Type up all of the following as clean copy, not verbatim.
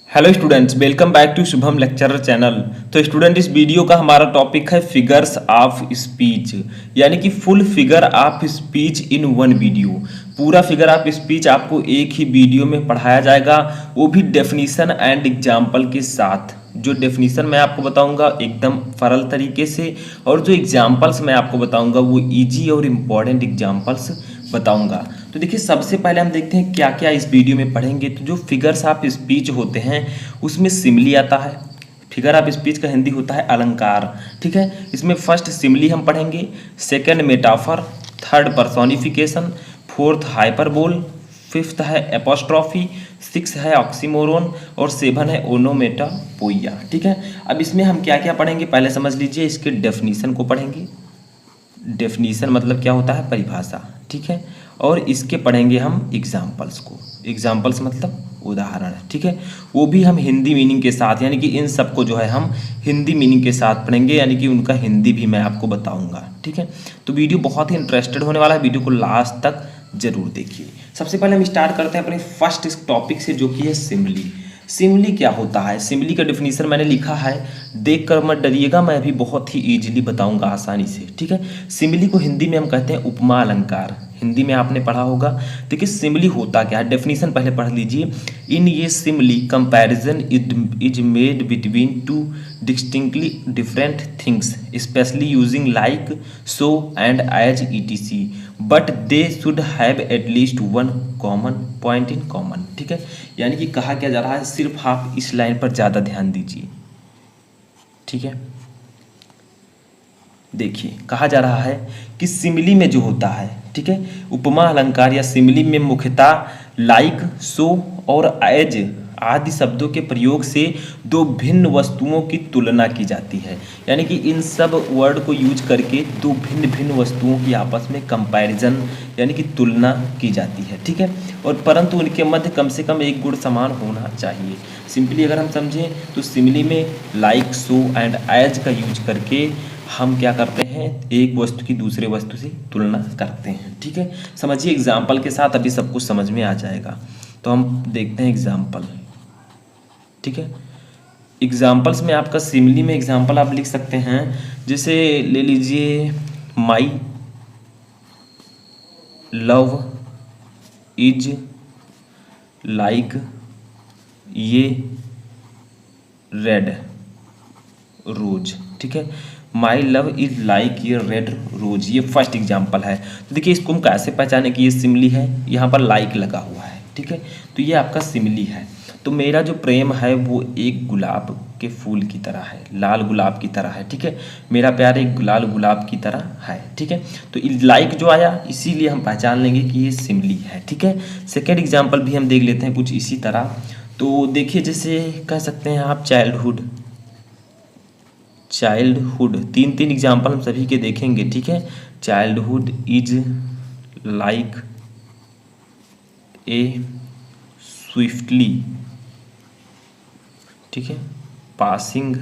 Hello students, welcome back to Shubham lecturer channel. तो student, इस video का हमारा टॉपिक है फिगर्स ऑफ स्पीच, यानी कि full figure of speech in one video. पूरा फिगर ऑफ स्पीच आपको एक ही वीडियो में पढ़ाया जाएगा, वो भी डेफिनीशन एंड एग्जाम्पल के साथ। जो डेफिनीशन मैं आपको बताऊंगा एकदम सरल तरीके से, और जो एग्जाम्पल्स मैं आपको बताऊंगा वो इजी और इम्पॉर्टेंट एग्जाम्पल्स बताऊंगा। तो देखिए, सबसे पहले हम देखते हैं क्या क्या इस वीडियो में पढ़ेंगे। तो जो फिगर्स ऑफ स्पीच होते हैं उसमें सिमली आता है। फिगर ऑफ स्पीच का हिंदी होता है अलंकार। ठीक है, इसमें फर्स्ट सिमली हम पढ़ेंगे, second metaphor, third personification, fourth hyperbole, fifth है एपोस्ट्रॉफी, सिक्स है ऑक्सीमोरोन और सेवन है ओनोमेटोपोइया। ठीक है, अब इसमें हम क्या क्या पढ़ेंगे पहले समझ लीजिए। इसके डेफिनीशन को पढ़ेंगे। डेफिनीशन मतलब क्या होता है, परिभाषा। ठीक है, और इसके पढ़ेंगे हम एग्जाम्पल्स को। एग्जाम्पल्स मतलब उदाहरण। ठीक है, वो भी हम हिंदी मीनिंग के साथ, यानी कि इन सबको जो है हम हिंदी मीनिंग के साथ पढ़ेंगे, यानी कि उनका हिंदी भी मैं आपको बताऊंगा। ठीक है, तो वीडियो बहुत ही इंटरेस्टेड होने वाला है, वीडियो को लास्ट तक जरूर देखिए। सबसे पहले हम स्टार्ट करते हैं अपने फर्स्ट टॉपिक से, जो कि है सिमली। सिमली क्या होता है? सिमली का डेफिनेशन मैंने लिखा है, देख कर मत डरिएगा, मैं भी बहुत ही इजीली बताऊंगा आसानी से। ठीक है, सिमली को हिंदी में हम कहते हैं उपमा अलंकार। हिंदी में आपने पढ़ा होगा। देखिए, सिमली होता क्या है, डेफिनेशन पहले पढ़ लीजिए। इन ये simile comparison is made between two distinctly different things, especially using like, so and as etc, but they should have at least one common point in common. ठीक है, यानी कि कहा क्या जा रहा है, सिर्फ आप इस लाइन पर ज़्यादा ध्यान दीजिए। ठीक है, देखिए कहा जा रहा है कि सिमिली में जो होता है, ठीक है, उपमा अलंकार या सिमिली में मुख्यतः लाइक, सो और एज आदि शब्दों के प्रयोग से दो भिन्न वस्तुओं की तुलना की जाती है। यानी कि इन सब वर्ड को यूज करके दो भिन्न भिन्न वस्तुओं की आपस में कंपैरिजन यानी कि तुलना की जाती है। ठीक है, और परंतु उनके मध्य कम से कम एक गुण समान होना चाहिए। सिंपली अगर हम समझें तो सिमिली में लाइक, सो एंड एज का यूज करके हम क्या करते हैं, एक वस्तु की दूसरे वस्तु से तुलना करते हैं। ठीक है, समझिए एग्जाम्पल के साथ, अभी सब कुछ समझ में आ जाएगा। तो हम देखते हैं एग्जाम्पल। ठीक है, एग्जाम्पल्स में आपका सिमिली में एग्जाम्पल आप लिख सकते हैं, जैसे ले लीजिए, माई लव इज लाइक ये रेड रोज। ठीक है, माई लव इज लाइक ये रेड रोज, ये फर्स्ट एग्जाम्पल है। तो देखिए, इसको हम कैसे पहचाने कि ये सिमिली है, यहाँ पर लाइक लगा हुआ है। ठीक है, तो ये आपका सिमिली है। तो मेरा जो प्रेम है वो एक गुलाब के फूल की तरह है, लाल गुलाब की तरह है। ठीक है, मेरा प्यार एक लाल गुलाब की तरह है। ठीक है, तो लाइक जो आया इसीलिए हम पहचान लेंगे कि ये सिमिली है। ठीक है, सेकेंड एग्जाम्पल भी हम देख लेते हैं कुछ इसी तरह। तो देखिए, जैसे कह सकते हैं आप चाइल्डहुड, चाइल्डहुड, तीन तीन एग्जाम्पल हम सभी के देखेंगे। ठीक है, childhood is like a swiftly, ठीक है, passing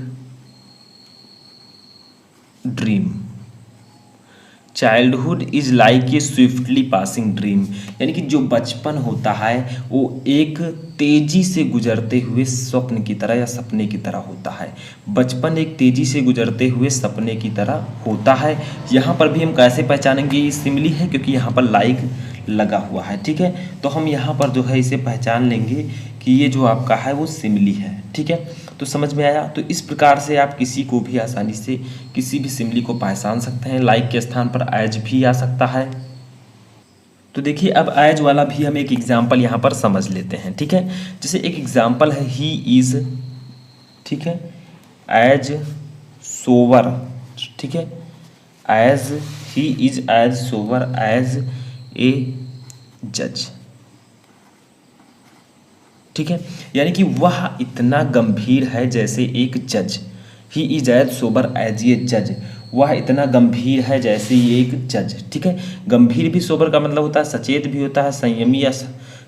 dream. Childhood is like a swiftly passing dream, यानी कि जो बचपन होता है वो एक तेजी से गुजरते हुए स्वप्न की तरह या सपने की तरह होता है। बचपन एक तेजी से गुजरते हुए सपने की तरह होता है। यहाँ पर भी हम कैसे पहचानेंगे ये सिमिली है, क्योंकि यहाँ पर लाइक लगा हुआ है। ठीक है, तो हम यहाँ पर जो है इसे पहचान लेंगे कि ये जो आपका है वो सिमिली है। ठीक है, तो समझ में आया। तो इस प्रकार से आप किसी को भी आसानी से किसी भी सिमिली को पहचान सकते हैं। लाइक के स्थान पर एज भी आ सकता है। तो देखिए, अब एज वाला भी हम एक एग्जाम्पल यहाँ पर समझ लेते हैं। ठीक है, जैसे एक एग्जाम्पल है, ही इज, ठीक है, एज सोवर। ठीक है, as he is as sober as a जज। ठीक है, यानी कि वह इतना गंभीर है जैसे एक जज। He is as sober as a जज, वह इतना गंभीर है जैसे ये एक जज। ठीक है, गंभीर भी सोबर का मतलब होता है सचेत भी होता है, संयमी या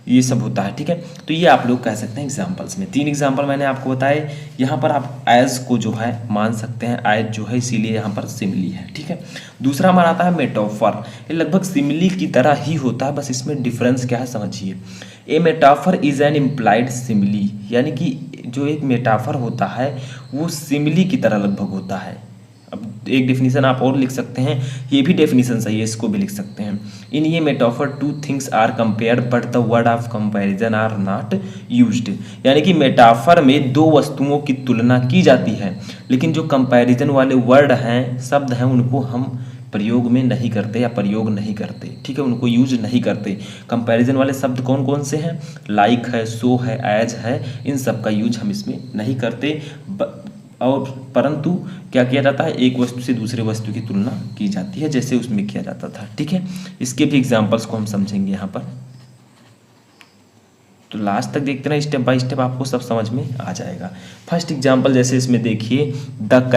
ये सब होता है, ठीक है। तो ये आप लोग कह सकते हैं एग्जाम्पल्स में। 3 एग्जाम्पल मैंने आपको बताए। यहाँ पर आप एज को जो है मान सकते हैं, एज जो है इसीलिए यहाँ पर सिमिली है, ठीक है। दूसरा हमारा आता है मेटाफर। ये लगभग सिमिली की तरह ही होता है, बस इसमें डिफरेंस क्या है समझिए। A metaphor is an implied simile, यानी कि जो एक मेटाफर होता है वो सिमिली की तरह लगभग होता है। अब एक डेफिनेशन आप और लिख सकते हैं, ये भी डेफिनेशन सही है, इसको भी लिख सकते हैं। इन ये metaphor two things are compared but the word of comparison are not used, यानी कि मेटाफर में दो वस्तुओं की तुलना की जाती है, लेकिन जो कंपैरिजन वाले वर्ड हैं, शब्द हैं, उनको हम प्रयोग में नहीं करते या प्रयोग नहीं करते, ठीक है, उनको यूज नहीं करते। कंपैरिजन वाले शब्द कौन कौन से हैं? लाइक है, सो है, एज है, इन सब का यूज हम इसमें नहीं करते। और परंतु क्या किया जाता है, एक वस्तु से दूसरे वस्तु की तुलना की जाती है, जैसे उसमें किया जाता था, ठीक है। इसके भी एग्जाम्पल्स को हम समझेंगे यहाँ पर। तो लास्ट तक देखते रहे, स्टेप बाय स्टेप आपको सब समझ में आ जाएगा। फर्स्ट एग्जाम्पल जैसे इसमें देखिए, the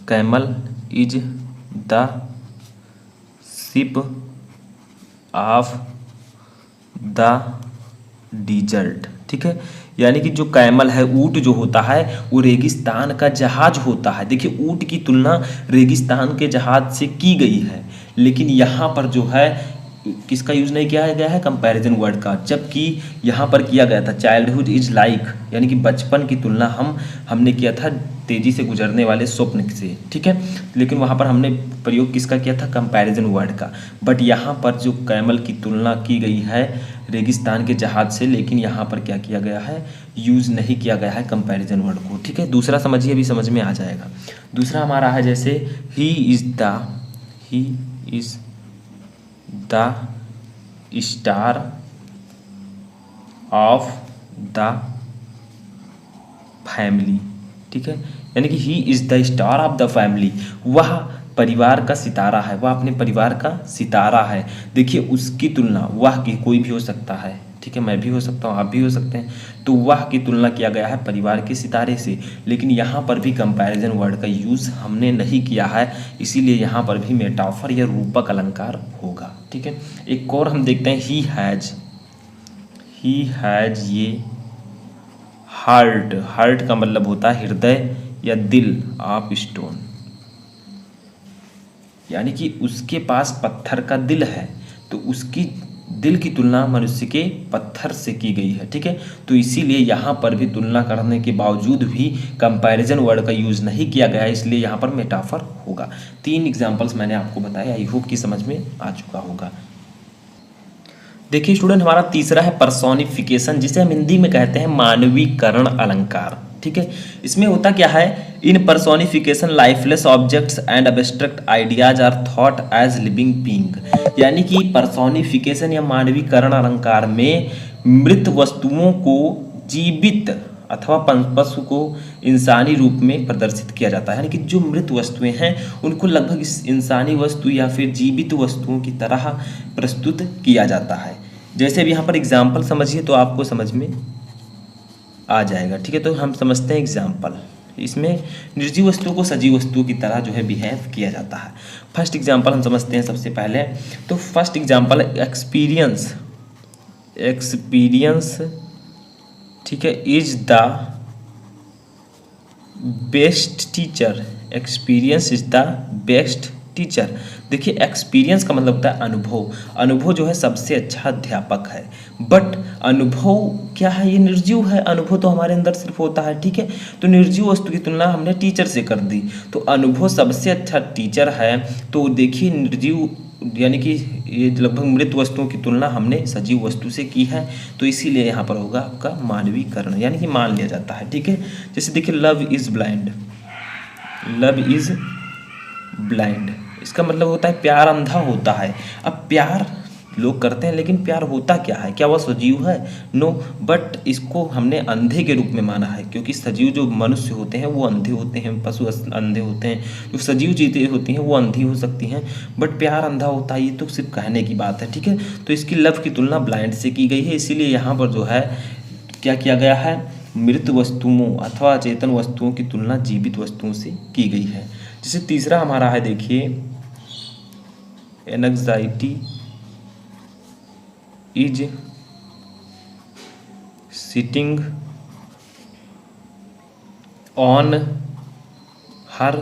camel is the ship of the dessert, ठीक है। यानी कि जो कैमल है, ऊंट जो होता है, वो रेगिस्तान का जहाज होता है। देखिए ऊंट की तुलना रेगिस्तान के जहाज से की गई है, लेकिन यहाँ पर जो है किसका यूज नहीं किया गया है? कंपैरिजन वर्ड का, जबकि यहाँ पर किया गया था चाइल्डहुड इज लाइक, यानी कि बचपन की तुलना हमने किया था तेजी से गुजरने वाले स्वप्न से, ठीक है। लेकिन वहाँ पर हमने प्रयोग किसका किया था? कंपैरिजन वर्ड का। बट यहाँ पर जो कैमल की तुलना की गई है रेगिस्तान के जहाज से, लेकिन यहाँ पर क्या किया गया है? यूज नहीं किया गया है कंपैरिजन वर्ड को, ठीक है। दूसरा समझिए, अभी समझ में आ जाएगा। दूसरा हमारा है जैसे he is the star of the family, ठीक है। यानी कि he is the star of the family, वह परिवार का सितारा है, वह अपने परिवार का सितारा है। देखिए उसकी तुलना, वह की कोई भी हो सकता है, ठीक है, मैं भी हो सकता हूँ, आप भी हो सकते हैं, तो वह की तुलना किया गया है परिवार के सितारे से, लेकिन यहाँ पर भी कंपैरिजन वर्ड का यूज़ हमने नहीं किया है, इसीलिए यहाँ पर भी मेटाफर या रूपक अलंकार होगा, ठीक है। एक और हम देखते हैं, ही हैज ये हार्ट का मतलब होता है हृदय या दिल ऑफ स्टोन, यानी कि उसके पास पत्थर का दिल है, तो उसकी दिल की तुलना मनुष्य के पत्थर से की गई है, ठीक है। तो इसीलिए यहाँ पर भी तुलना करने के बावजूद भी कंपैरिजन वर्ड का यूज़ नहीं किया गया है, इसलिए यहाँ पर मेटाफर होगा। 3 एग्जाम्पल्स मैंने आपको बताया, आई होप कि समझ में आ चुका होगा। देखिए स्टूडेंट, हमारा तीसरा है पर्सोनिफिकेशन, जिसे हम हिंदी में कहते हैं मानवीकरण अलंकार, ठीक है। इसमें होता क्या है, in personification lifeless objects and abstract ideas are thought as living being, यानी कि पर्सोनिफिकेशन या मानवीकरण अलंकार में मृत वस्तुओं को जीवित अथवा पशु को इंसानी रूप में प्रदर्शित किया जाता है, यानी कि जो मृत वस्तुएं हैं उनको लगभग इस इंसानी वस्तु या फिर जीवित वस्तुओं की तरह प्रस्तुत किया जाता है। जैसे अब यहाँ पर एग्जाम्पल समझिए तो आपको समझ में आ जाएगा, ठीक है। तो हम समझते हैं एग्जाम्पल, इसमें निर्जीव वस्तुओं को सजीव वस्तुओं की तरह जो है बिहेव किया जाता है। फर्स्ट एग्जाम्पल हम समझते हैं सबसे पहले, तो फर्स्ट एग्जाम्पल एक्सपीरियंस, ठीक है, is the best teacher, experience is the best teacher. देखिए एक्सपीरियंस का मतलब होता है अनुभव, अनुभव जो है सबसे अच्छा अध्यापक है, बट अनुभव क्या है, ये निर्जीव है, अनुभव तो हमारे अंदर सिर्फ होता है, ठीक है। तो निर्जीव वस्तु की तुलना हमने टीचर से कर दी, तो अनुभव सबसे अच्छा टीचर है। तो देखिए निर्जीव यानी कि ये लगभग मृत वस्तुओं की तुलना हमने सजीव वस्तु से की है, तो इसीलिए यहाँ पर होगा आपका मानवीकरण, यानी कि मान लिया जाता है, ठीक है। जैसे देखिए लव इज़ ब्लाइंड, इसका मतलब होता है प्यार अंधा होता है। अब प्यार लोग करते हैं, लेकिन प्यार होता क्या है, क्या वह सजीव है? नो, बट इसको हमने अंधे के रूप में माना है, क्योंकि सजीव जो मनुष्य होते हैं वो अंधे होते हैं, पशु अंधे होते हैं, जो सजीव चीज़ें होती हैं वो अंधी हो सकती हैं, बट प्यार अंधा होता है, ये तो सिर्फ कहने की बात है, ठीक है। तो इसकी लव की तुलना ब्लाइंड से की गई है, इसीलिए यहाँ पर जो है क्या किया गया है, मृत वस्तुओं अथवा चेतन वस्तुओं की तुलना जीवित वस्तुओं से की गई है। जैसे तीसरा हमारा है देखिए anxiety is sitting on her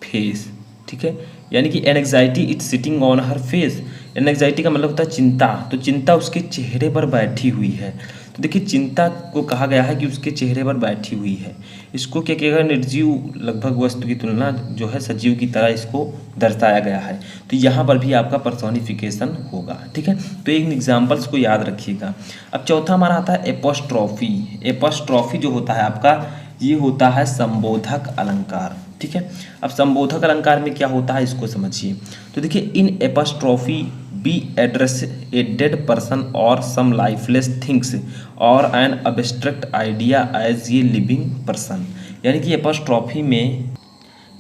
face. ठीक है, यानी कि anxiety is sitting on her face. Anxiety का मतलब होता है चिंता, तो चिंता उसके चेहरे पर बैठी हुई है। तो देखिए चिंता को कहा गया है कि उसके चेहरे पर बैठी हुई है। इसको क्या किया गया, निर्जीव लगभग वस्तु की तुलना जो है सजीव की तरह इसको दर्शाया गया है। तो यहाँ पर भी आपका पर्सोनिफिकेशन होगा। ठीक है, तो इन एग्जाम्पल्स को याद रखिएगा। अब चौथा हमारा आता है एपोस्ट्रॉफी। एपोस्ट्रॉफी जो होता है आपका, ये होता है संबोधक अलंकार। ठीक है, अब संबोधक अलंकार में क्या होता है इसको समझिए। तो देखिए in apostrophe be address a dead person और सम लाइफलेस थिंग्स और an abstract idea as a living person. यानी कि एपोस्ट्रॉफी में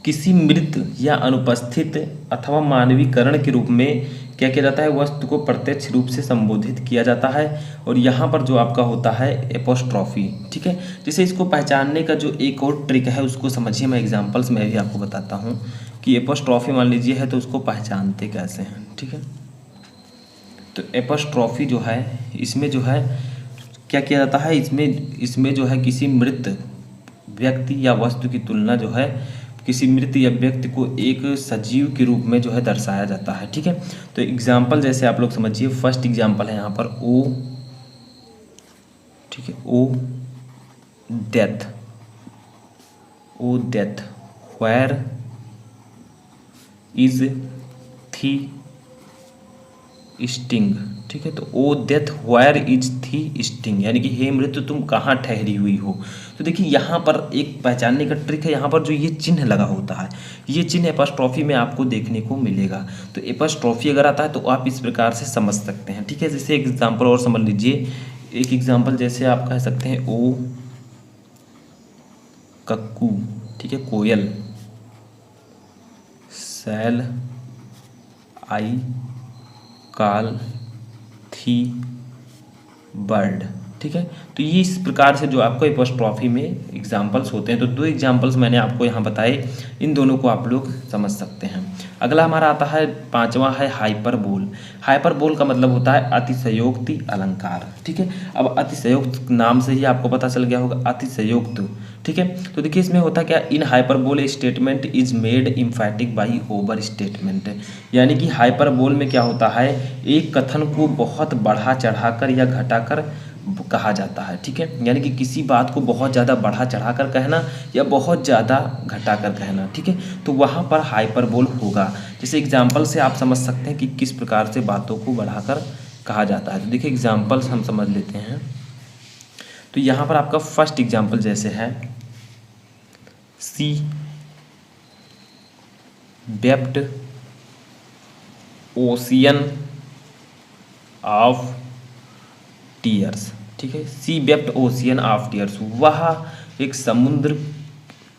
किसी मृत या अनुपस्थित अथवा मानवीकरण के रूप में क्या किया जाता है, वस्तु को प्रत्यक्ष रूप से संबोधित किया जाता है। और यहाँ पर जो आपका होता है एपोस्ट्रॉफी। ठीक है, जैसे इसको पहचानने का जो एक और ट्रिक है उसको समझिए। मैं एग्जांपल्स में भी आपको बताता हूँ कि एपोस्ट्रॉफी मान लीजिए है तो उसको पहचानते कैसे हैं। ठीक है, तो एपोस्ट्रॉफी जो है इसमें जो है क्या किया जाता है, इसमें जो है किसी मृत व्यक्ति या वस्तु की तुलना जो है किसी मृत या व्यक्ति को एक सजीव के रूप में जो है दर्शाया जाता है। ठीक है, तो एग्जाम्पल जैसे आप लोग समझिए। फर्स्ट एग्जाम्पल है यहाँ पर ओ, ठीक है, O death, O death where is thy sting. ठीक है, तो O death where is thy sting, यानी कि हे मृत्यु तुम कहाँ ठहरी हुई हो। तो देखिए यहाँ पर एक पहचानने का ट्रिक है। यहाँ पर जो ये चिन्ह लगा होता है, ये चिन्ह एपोस्ट्रॉफी में आपको देखने को मिलेगा। तो एपोस्ट्रॉफी अगर आता है तो आप इस प्रकार से समझ सकते हैं। ठीक है, जैसे एक एग्जाम्पल और समझ लीजिए। एक एग्जाम्पल जैसे आप कह सकते हैं ओ कक्कू, ठीक है, कोयल, सैल आई काल थी बर्ड। ठीक है, तो ये इस प्रकार से जो आपको एपोस्ट्रॉफी में एग्जाम्पल्स होते हैं। तो दो एग्जाम्पल्स मैंने आपको यहाँ बताए, इन दोनों को आप लोग समझ सकते हैं। अगला हमारा आता है पांचवा है हाइपरबोल। हाइपरबोल का मतलब होता है अतिशयोक्ति अलंकार। ठीक है, अब अतिशयोक्त नाम से ही आपको पता चल गया होगा, अतिशयोक्त। ठीक है, तो देखिए इसमें होता क्या, in hyperbole statement is made emphatic by over statement. यानी कि हाइपरबोल में क्या होता है, एक कथन को बहुत बढ़ा चढ़ाकर या घटाकर कहा जाता है। ठीक है, यानी कि किसी बात को बहुत ज़्यादा बढ़ा चढ़ाकर कहना या बहुत ज़्यादा घटाकर कहना। ठीक है, तो वहाँ पर हाइपरबोल होगा। जैसे एग्जाम्पल से आप समझ सकते हैं कि किस प्रकार से बातों को बढ़ाकर कहा जाता है। तो देखिए एग्जाम्पल्स हम समझ लेते हैं। तो यहाँ पर आपका फर्स्ट एग्जाम्पल जैसे है, सी वेप्ट ओशियन ऑफ टीयर्स। ठीक है, सी वेप्ट ओशियन ऑफ टीयर्स, वह एक समुद्र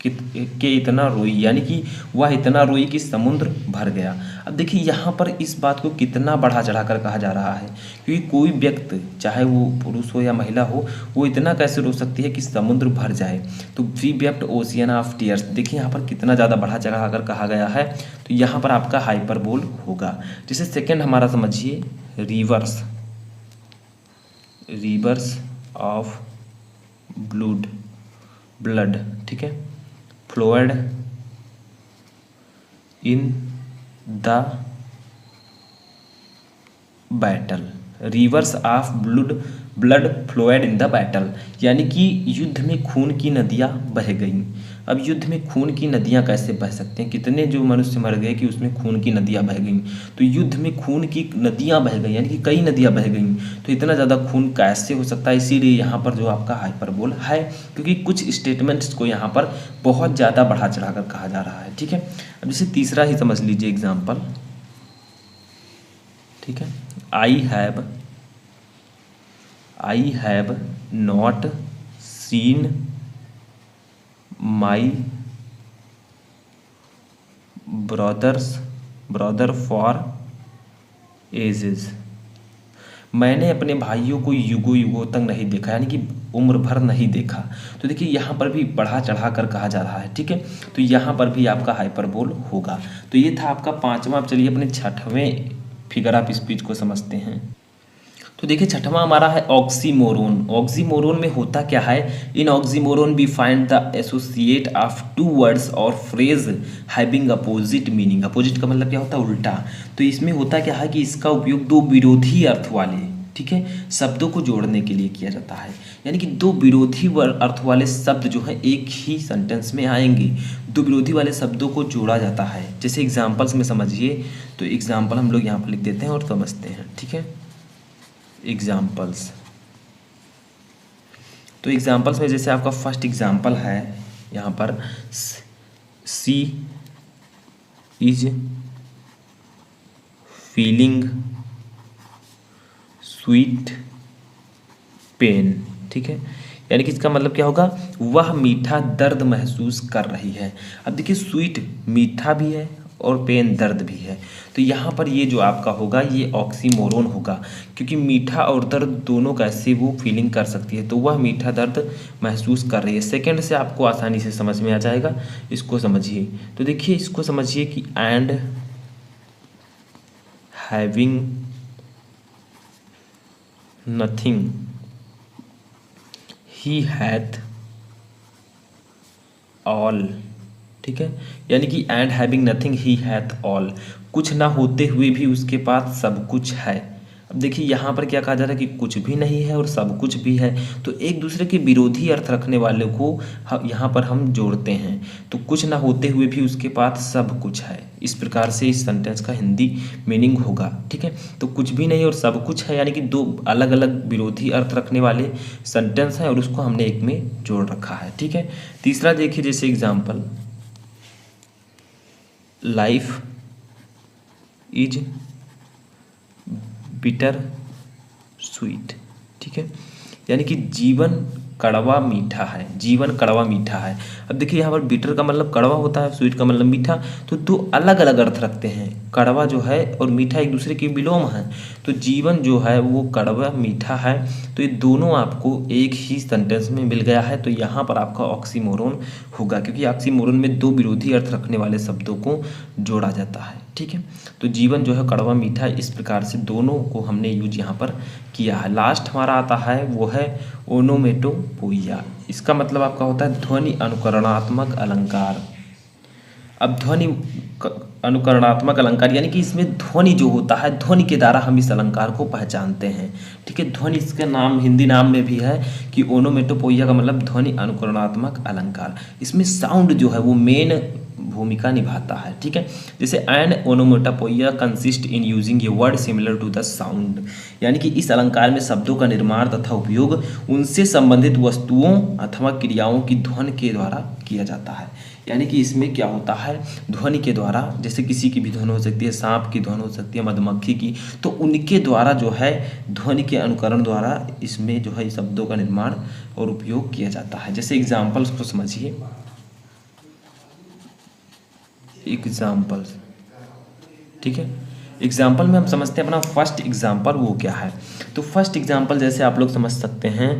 के इतना रोई, यानी कि वह इतना रोई कि समुद्र भर गया। अब देखिए यहाँ पर इस बात को कितना बढ़ा चढ़ाकर कहा जा रहा है, क्योंकि कोई व्यक्ति चाहे वो पुरुष हो या महिला हो, वो इतना कैसे रो सकती है कि समुद्र भर जाए। तो सी वेप्ट ओशियन ऑफ टीयर्स, देखिए यहाँ पर कितना ज़्यादा बढ़ा चढ़ाकर कहा गया है। तो यहाँ पर आपका हाइपरबोल होगा। जैसे सेकेंड हमारा समझिए रिवर्स, रिवर्स ऑफ ब्लड। ठीक है, Floyd in the battle, reverse of blood Floyd in the battle, यानी कि युद्ध में खून की नदियाँ बह गईं। अब युद्ध में खून की नदियाँ कैसे बह सकते हैं, कितने जो मनुष्य मर गए कि उसमें खून की नदियाँ बह गईं। तो युद्ध में खून की नदियाँ बह गई, यानी कि कई नदियाँ बह गईं, तो इतना ज़्यादा खून कैसे हो सकता है। इसीलिए यहाँ पर जो आपका हाइपरबोल है, क्योंकि कुछ स्टेटमेंट्स को यहाँ पर बहुत ज़्यादा बढ़ा चढ़ाकर कहा जा रहा है। ठीक है, अब जैसे तीसरा ही समझ लीजिए एग्जाम्पल। ठीक है, I have not seen my brother for ages, मैंने अपने भाइयों को युगों तक नहीं देखा, यानी कि उम्र भर नहीं देखा। तो देखिए यहाँ पर भी बढ़ा चढ़ा कर कहा जा रहा है। ठीक है, तो यहाँ पर भी आपका हाइपरबोल होगा। तो ये था आपका पांचवा। अब चलिए अपने छठवें फिगर ऑफ स्पीच को समझते हैं। तो देखिए छठवां हमारा है ऑक्सीमोरोन। ऑक्सीमोरोन में होता क्या है, in oxymoron we find the associate of two words और phrase having opposite meaning. Opposite का मतलब क्या होता है, उल्टा। तो इसमें होता क्या है कि इसका उपयोग दो विरोधी अर्थ वाले, ठीक है, शब्दों को जोड़ने के लिए किया जाता है। यानी कि दो विरोधी अर्थ वाले शब्द जो है एक ही सेंटेंस में आएंगे, दो विरोधी वाले शब्दों को जोड़ा जाता है। जैसे एग्जाम्पल्स में समझिए, तो एग्जाम्पल हम लोग यहाँ पर लिख देते हैं और समझते हैं, ठीक है। एग्जाम्पल्स, तो एग्जाम्पल्स में जैसे आपका फर्स्ट एग्जाम्पल है यहाँ पर, सी इज फीलिंग स्वीट पेन, ठीक है। यानी कि इसका मतलब क्या होगा, वह मीठा दर्द महसूस कर रही है। अब देखिए स्वीट मीठा भी है और पेन दर्द भी है, तो यहाँ पर ये जो आपका होगा ये ऑक्सीमोरोन होगा, क्योंकि मीठा और दर्द दोनों कैसे वो फीलिंग कर सकती है, तो वह मीठा दर्द महसूस कर रही है। सेकंड से आपको आसानी से समझ में आ जाएगा, इसको समझिए। तो देखिए इसको समझिए कि and having nothing he hath all, ठीक है। यानी कि and having nothing he hath all, कुछ ना होते हुए भी उसके पास सब कुछ है। अब देखिए यहाँ पर क्या कहा जा रहा है कि कुछ भी नहीं है और सब कुछ भी है, तो एक दूसरे के विरोधी अर्थ रखने वाले को यहाँ पर हम जोड़ते हैं। तो कुछ ना होते हुए भी उसके पास सब कुछ है, इस प्रकार से इस सेंटेंस का हिंदी मीनिंग होगा, ठीक है। तो कुछ भी नहीं और सब कुछ है, यानी कि दो अलग अलग विरोधी अर्थ रखने वाले सेंटेंस है और उसको हमने एक में जोड़ रखा है, ठीक है। तीसरा देखिए जैसे example, life is bitter sweet, ठीक है। यानी कि जीवन कड़वा मीठा है, जीवन कड़वा मीठा है। अब देखिए यहाँ पर बिटर का मतलब कड़वा होता है, स्वीट का मतलब मीठा, तो दो अलग अलग अर्थ रखते हैं। कड़वा जो है और मीठा एक दूसरे के विलोम है, तो जीवन जो है वो कड़वा मीठा है, तो ये दोनों आपको एक ही सेंटेंस में मिल गया है। तो यहाँ पर आपका ऑक्सीमोरोन होगा, क्योंकि ऑक्सीमोरोन में दो विरोधी अर्थ रखने वाले शब्दों को जोड़ा जाता है, ठीक है। तो जीवन जो है कड़वा मीठा, इस प्रकार से दोनों को हमने यूज यहाँ पर किया है। लास्ट हमारा आता है वो है ओनोमेटोपोइया। इसका मतलब आपका होता है ध्वनि अनुकरणात्मक अलंकार। अब ध्वनि अनुकरणात्मक अलंकार यानी कि इसमें ध्वनि जो होता है, ध्वनि के द्वारा हम इस अलंकार को पहचानते हैं, ठीक है। ध्वनि इसका नाम हिंदी नाम में भी है कि ओनोमेटोपोइया का मतलब ध्वनि अनुकरणात्मक अलंकार। इसमें साउंड जो है वो मेन भूमिका निभाता है, ठीक है। जैसे an onomatopoeia consist in using a word similar to the sound, यानी कि इस अलंकार में शब्दों का निर्माण तथा उपयोग उनसे संबंधित वस्तुओं अथवा क्रियाओं की ध्वनि के द्वारा किया जाता है। यानी कि इसमें क्या होता है, ध्वनि के द्वारा, जैसे किसी की भी ध्वनि हो सकती है, सांप की ध्वनि हो सकती है, मधुमक्खी की, तो उनके द्वारा जो है ध्वनि के अनुकरण द्वारा इसमें जो है शब्दों का निर्माण और उपयोग किया जाता है। जैसे एग्जाम्पल्स को समझिए, एग्जाम्पल्स, ठीक है। एग्जाम्पल में हम समझते हैं अपना फर्स्ट एग्जाम्पल वो क्या है। तो फर्स्ट एग्जाम्पल जैसे आप लोग समझ सकते हैं,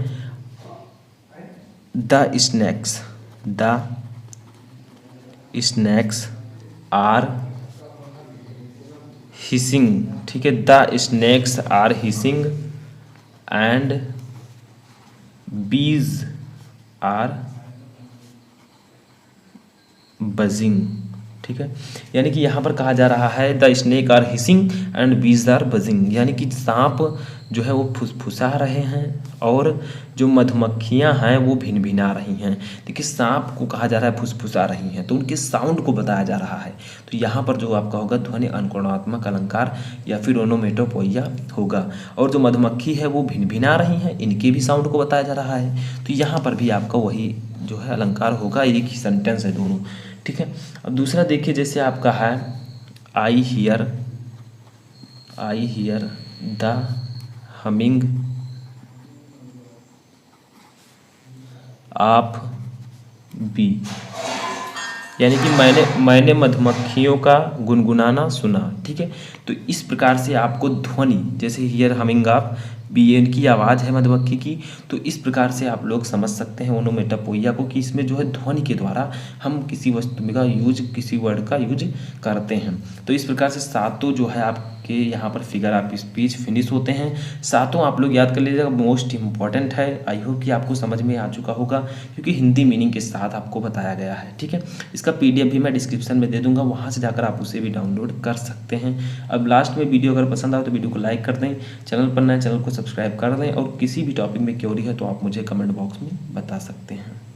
द स्नैक्स आर हिसिंग, ठीक है। The snakes are hissing and bees are buzzing, ठीक है। यानी कि यहाँ पर कहा जा रहा है the snake are hissing and bees are buzzing, यानी कि सांप जो है वो फुसफुसा रहे हैं और जो मधुमक्खियाँ हैं वो भिनभिना रही हैं। देखिए सांप को कहा जा रहा है फुसफुसा रही हैं, तो उनके साउंड को बताया जा रहा है। तो यहाँ पर जो आपका होगा ध्वनि अनुकरणात्मक अलंकार या फिर ओनोमेटोपोइया होगा। और जो मधुमक्खी है वो भिनभिना रही हैं, इनके भी साउंड को बताया जा रहा है। तो यहाँ पर भी आपका वही जो है अलंकार होगा, एक ही सेंटेंस है दोनों, ठीक है। अब दूसरा देखिए जैसे आपका है I hear the humming of bee, यानी कि मैंने मधुमक्खियों का गुनगुनाना सुना, ठीक है। तो इस प्रकार से आपको ध्वनि, जैसे हियर हमिंग ऑफ बी, इनकी आवाज़ है मधुमक्खी की, तो इस प्रकार से आप लोग समझ सकते हैं ओनोमेटोपोइया को कि इसमें जो है ध्वनि के द्वारा हम किसी वस्तु का यूज, किसी वर्ड का यूज करते हैं। तो इस प्रकार से सातों जो है आपके आपके यहाँ पर फिगर ऑफ स्पीच फिनिश होते हैं। सातों आप लोग याद कर लीजिएगा, मोस्ट इंपॉर्टेंट है। आई होप कि आपको समझ में आ चुका होगा, क्योंकि हिंदी मीनिंग के साथ आपको बताया गया है। ठीक है, इसका PDF भी मैं डिस्क्रिप्शन में दे दूंगा, वहाँ से जाकर आप उसे भी डाउनलोड कर सकते हैं। अब लास्ट में वीडियो अगर पसंद आए तो वीडियो को लाइक कर दें, चैनल पर नए चैनल को सब्सक्राइब कर दें, और किसी भी टॉपिक में क्वेरी है तो आप मुझे कमेंट बॉक्स में बता सकते हैं।